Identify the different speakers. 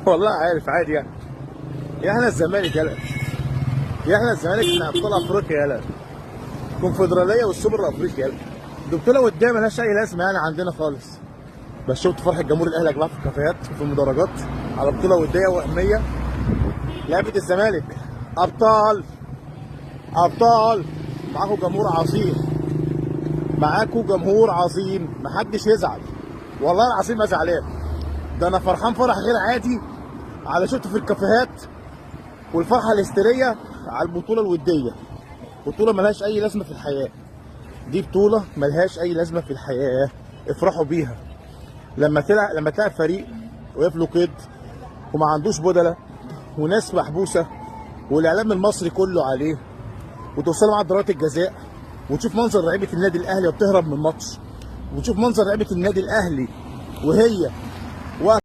Speaker 1: والله عارف عادي يعني. يا احنا الزمالك يلا، يا احنا الزمالك، احنا ابطال افريقيا يلا، الكونفدراليه والسوبر الافريقي يلا. دي بطوله قدام ملهاش اي لازمه يعني عندنا خالص. بس شفت فرحه جمهور الاهلي يا جماعه في الكافيهات وفي المدرجات على بطوله وديه وهميه. لعبه الزمالك ابطال، ابطال. معاكم جمهور عظيم، معاكم جمهور عظيم، محدش يزعل. والله العظيم ما زعلان، ده انا فرحان فرح غير عادي على شفته في الكافيهات، والفرحه الهستيريه على البطوله الوديه. بطوله ملهاش اي لازمه في الحياه، دي بطوله ملهاش اي لازمه في الحياه، افرحوا بيها. لما تلعب فريق وقف له قيد وما عندوش بدله وناس محبوسه والاعلام المصري كله عليه، وتوصل معاه ضربات الجزاء، وتشوف منظر لعيبه النادي الاهلي وبتهرب من الماتش، وتشوف منظر لعيبه النادي الاهلي وهي